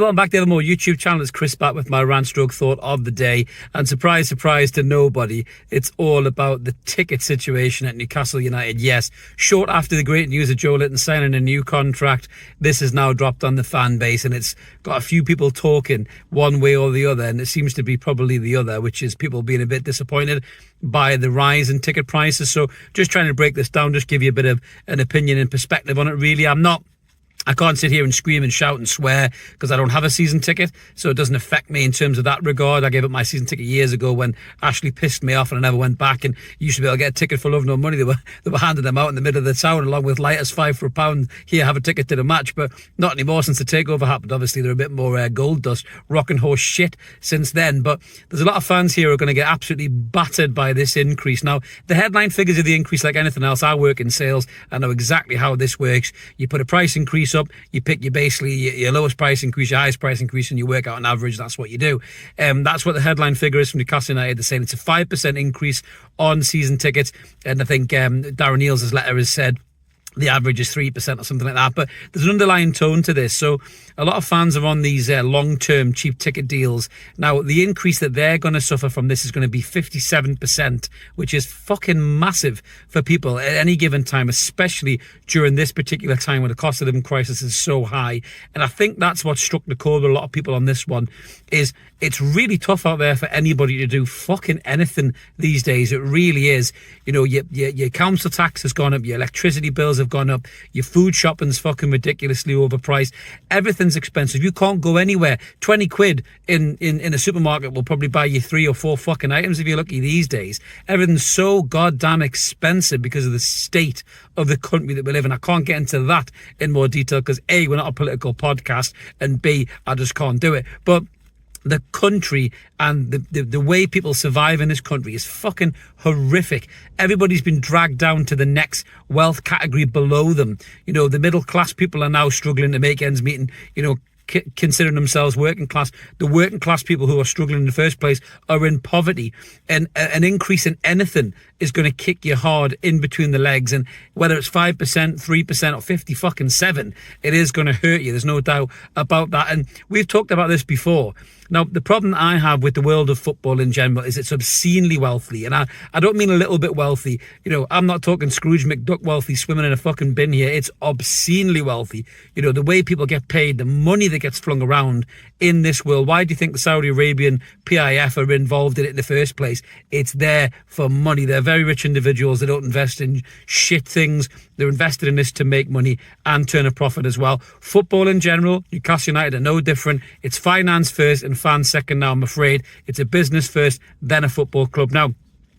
welcome back to the Evermore YouTube channel. It's Chris back with my rant stroke thought of the day. And surprise, surprise to nobody, it's all about the ticket situation at Newcastle United. Yes, short after the great news of Joe Linton signing a new contract, this has now dropped on the fan base, and it's got a few people talking one way or the other, and it seems to be probably the other, which is people being a bit disappointed by the rise in ticket prices. So just trying to break this down, just give you a bit of an opinion and perspective on it. Really, I can't sit here and scream and shout and swear because I don't have a season ticket, so it doesn't affect me in terms of that regard. I gave up my season ticket years ago when Ashley pissed me off and I never went back, and you used to be able to get a ticket for love nor money. They were handing them out in the middle of the town along with lighters, 5 for £1. Here, have a ticket to the match. But not anymore since the takeover happened. Obviously, they're a bit more gold dust, rock and horse shit since then. But there's a lot of fans here who are going to get absolutely battered by this increase. Now, the headline figures of the increase, like anything else, I work in sales. I know exactly how this works. You put a price increase up, you pick your lowest price increase, your highest price increase, and you work out an average. That's what you do. That's what the headline figure is from Newcastle United. They're saying it's a 5% increase on season tickets, and I think Darren Neal's letter has said the average is 3% or something like that. But there's an underlying tone to this. So a lot of fans are on these long-term cheap ticket deals. Now, the increase that they're going to suffer from this is going to be 57%, which is fucking massive for people at any given time, especially during this particular time when the cost of living crisis is so high. And I think that's what struck the chord with a lot of people on this one, is it's really tough out there for anybody to do fucking anything these days. It really is. You know, your council tax has gone up, your electricity bills have gone up, your food shopping's fucking ridiculously overpriced, everything's expensive. You can't go anywhere. 20 quid in a supermarket will probably buy you 3 or 4 fucking items if you're lucky these days. Everything's so goddamn expensive because of the state of the country that we live in. I can't get into that in more detail because A, we're not a political podcast, and B, I just can't do it. But the country and the way people survive in this country is fucking horrific. Everybody's been dragged down to the next wealth category below them. You know, the middle class people are now struggling to make ends meet and, you know, considering themselves working class. The working class people who are struggling in the first place are in poverty, and an increase in anything is going to kick you hard in between the legs. And whether it's 5%, 3% or 57, it is going to hurt you. There's no doubt about that. And we've talked about this before. Now, the problem that I have with the world of football in general is it's obscenely wealthy. And I don't mean a little bit wealthy. You know, I'm not talking Scrooge McDuck wealthy swimming in a fucking bin here. It's obscenely wealthy. You know, the way people get paid, the money that gets flung around in this world. Why do you think the Saudi Arabian PIF are involved in it in the first place? It's there for money. They're very rich individuals. They don't invest in shit things. They're invested in this to make money and turn a profit as well. Football in general, Newcastle United are no different. It's finance first and fans second now, I'm afraid. It's a business first, then a football club. Now,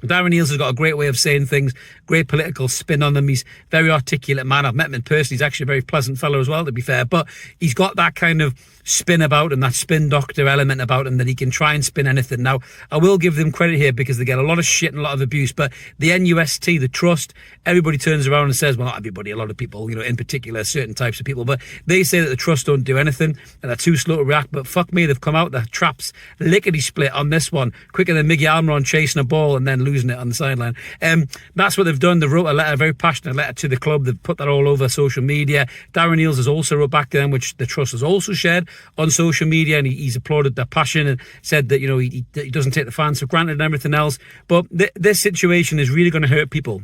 Darren Neal's has got a great way of saying things, great political spin on them. He's a very articulate man. I've met him in person. He's actually a very pleasant fellow as well, to be fair. But he's got that kind of spin about him, that spin doctor element about him, that he can try and spin anything. Now, I will give them credit here because they get a lot of shit and a lot of abuse, but the NUFC, the trust, everybody turns around and says, well, not everybody, a lot of people, you know, in particular, certain types of people, but they say that the trust don't do anything and they're too slow to react. But fuck me, they've come out the traps lickety split on this one, quicker than Miggy Almiron chasing a ball and then losing it on the sideline. That's what they've done. They wrote a letter, a very passionate letter to the club. They've put that all over social media. Darren Neal's has also wrote back to them, which the trust has also shared on social media, and he's applauded their passion and said that, you know, he doesn't take the fans for granted and everything else. But this situation is really going to hurt people.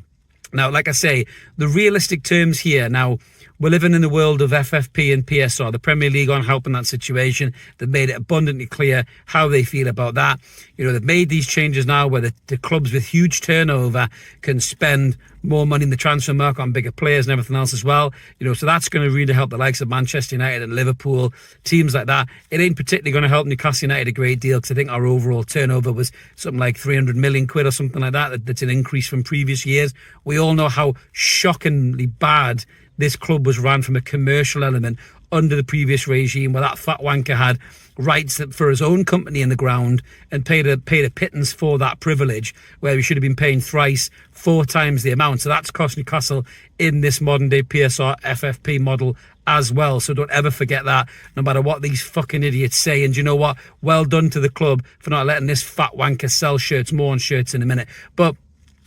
Now, like I say, the realistic terms here, now, we're living in the world of FFP and PSR. The Premier League aren't helping that situation. They've made it abundantly clear how they feel about that. You know, they've made these changes now where the clubs with huge turnover can spend more money in the transfer market on bigger players and everything else as well. You know, so that's going to really help the likes of Manchester United and Liverpool, teams like that. It ain't particularly going to help Newcastle United a great deal because I think our overall turnover was something like 300 million quid or something like that. That's an increase from previous years. We all know how shockingly bad this club was ran from a commercial element under the previous regime, where that fat wanker had rights for his own company in the ground and paid a pittance for that privilege, where we should have been paying thrice, 4 times the amount. So that's cost Newcastle in this modern day PSR FFP model as well. So don't ever forget that, no matter what these fucking idiots say. And you know what? Well done to the club for not letting this fat wanker sell shirts. More on shirts in a minute. But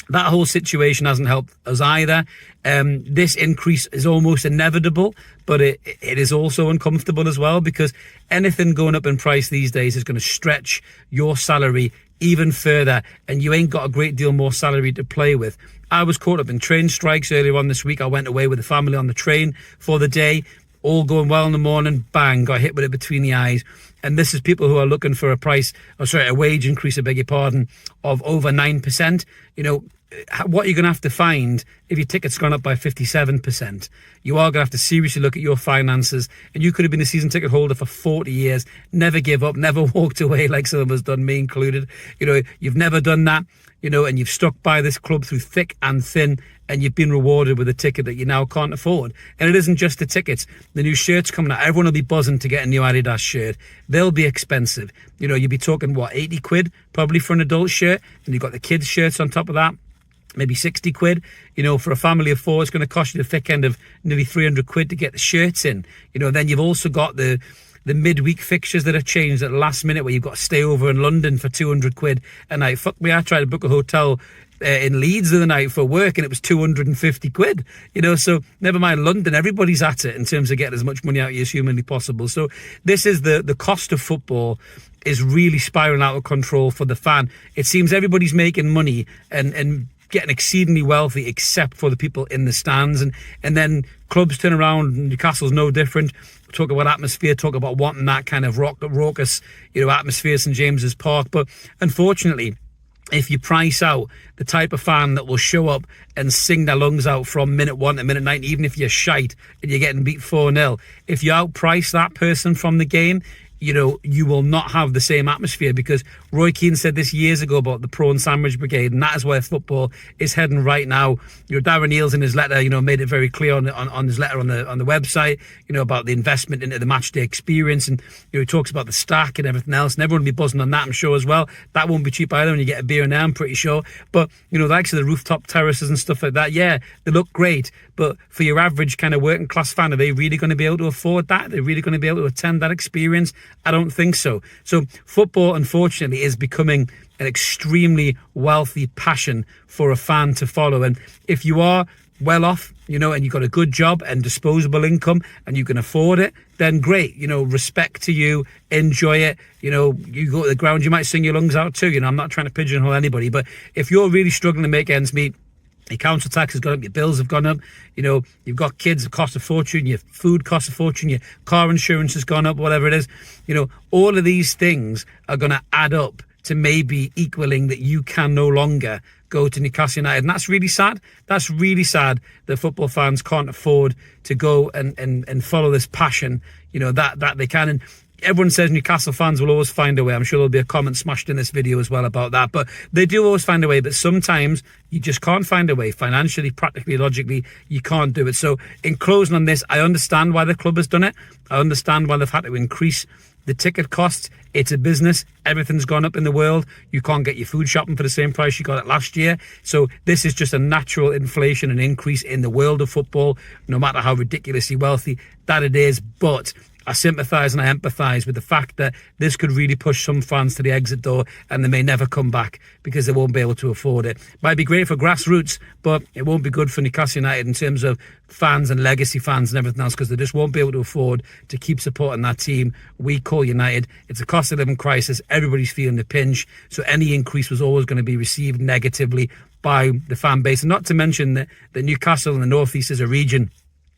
That whole situation hasn't helped us either. This increase is almost inevitable, but it is also uncomfortable as well, because anything going up in price these days is going to stretch your salary even further, and you ain't got a great deal more salary to play with. I was caught up in train strikes earlier on this week. I went away with the family on the train for the day, all going well in the morning, bang, got hit with it between the eyes. And this is people who are looking for a wage increase, I beg your pardon, of over 9%. What you're going to have to find if your ticket's gone up by 57%. You are going to have to seriously look at your finances. And you could have been a season ticket holder for 40 years, never give up, never walked away like some of us done, me included. You've never done that, and you've stuck by this club through thick and thin, and you've been rewarded with a ticket that you now can't afford. And it isn't just the tickets. The new shirts coming out, everyone will be buzzing to get a new Adidas shirt. They'll be expensive. You'll be talking, 80 quid probably for an adult shirt, and you've got the kids' shirts on top of that. Maybe 60 quid. For a family of four, it's going to cost you the thick end of nearly 300 quid to get the shirts in. Then you've also got the midweek fixtures that have changed at the last minute, where you've got to stay over in London for 200 quid a night. Fuck me, I tried to book a hotel in Leeds the other night for work, and it was 250 quid. So never mind London, everybody's at it in terms of getting as much money out of you as humanly possible. So this is the cost of football is really spiraling out of control for the fan. It seems everybody's making money and getting exceedingly wealthy, except for the people in the stands, and then clubs turn around. Newcastle's no different. Talk about atmosphere, talk about wanting that kind of raucous, atmosphere at St James's Park. But unfortunately, if you price out the type of fan that will show up and sing their lungs out from minute 1 to minute 90, even if you're shite and you're getting beat 4-0, if you outprice that person from the game, you will not have the same atmosphere, because Roy Keane said this years ago about the prawn sandwich brigade, and that is where football is heading right now. Darren Eales in his letter, made it very clear on his letter on the website, about the investment into the match day experience, and he talks about the stack and everything else, and everyone will be buzzing on that, I'm sure, as well. That won't be cheap either when you get a beer in there, I'm pretty sure. But the likes of the rooftop terraces and stuff like that, yeah, they look great, but for your average kind of working class fan, are they really going to be able to afford that? Are they really going to be able to attend that experience? I don't think so. So football, unfortunately, is becoming an extremely wealthy passion for a fan to follow. And if you are well off, and you've got a good job and disposable income and you can afford it, then great. Respect to you, enjoy it. You go to the ground, you might sing your lungs out too. I'm not trying to pigeonhole anybody, but if you're really struggling to make ends meet, your council tax has gone up, your bills have gone up, you've got kids that cost a fortune, your food costs a fortune, your car insurance has gone up, whatever it is. All of these things are going to add up to maybe equaling that you can no longer go to Newcastle United. And that's really sad. That's really sad that football fans can't afford to go and follow this passion, that they can. And everyone says Newcastle fans will always find a way. I'm sure there'll be a comment smashed in this video as well about that, but they do always find a way. But sometimes you just can't find a way financially, practically, logically. You can't do it. So in closing on this, I understand why the club has done it. I understand why they've had to increase the ticket costs. It's a business. Everything's gone up in the world. You can't get your food shopping for the same price you got it last year. So this is just a natural inflation and increase in the world of football, no matter how ridiculously wealthy that it is. But I sympathise and I empathise with the fact that this could really push some fans to the exit door, and they may never come back because they won't be able to afford it. Might be great for grassroots, but it won't be good for Newcastle United in terms of fans and legacy fans and everything else, because they just won't be able to afford to keep supporting that team we call United. It's a cost of living crisis. Everybody's feeling the pinch. So any increase was always going to be received negatively by the fan base. And not to mention that Newcastle and the North East as a region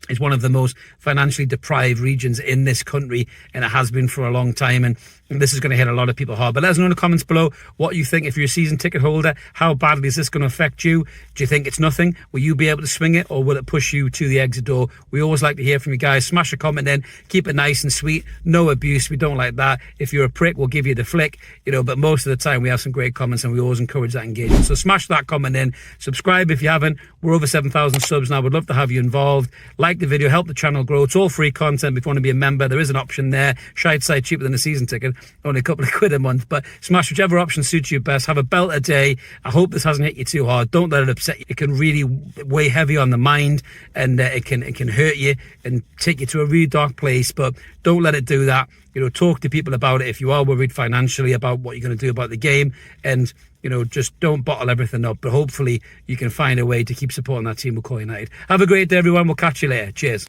is one of the most financially deprived regions in this country, and it has been for a long time, and this is going to hit a lot of people hard. But let us know in the comments below what you think. If you're a season ticket holder, how badly is this going to affect you? Do you think it's nothing? Will you be able to swing it, or will it push you to the exit door? We always like to hear from you guys. Smash a comment in, keep it nice and sweet, no abuse, we don't like that. If you're a prick, we'll give you the flick, but most of the time we have some great comments, and we always encourage that engagement. So smash that comment in, subscribe if you haven't. We're over 7,000 subs now. We'd love to have you involved. Like the video, help the channel grow. It's all free content. If you want to be a member, there is an option there. Shite side cheaper than a season ticket, only a couple of quid a month, but smash whichever option suits you best. Have a belt a day. I hope this hasn't hit you too hard. Don't let it upset you. It can really weigh heavy on the mind, and it can hurt you and take you to a really dark place, but don't let it do that. Talk to people about it if you are worried financially about what you're going to do about the game, and just don't bottle everything up. But hopefully you can find a way to keep supporting that team with Cork United. Have a great day, everyone. We'll catch you later. Cheers.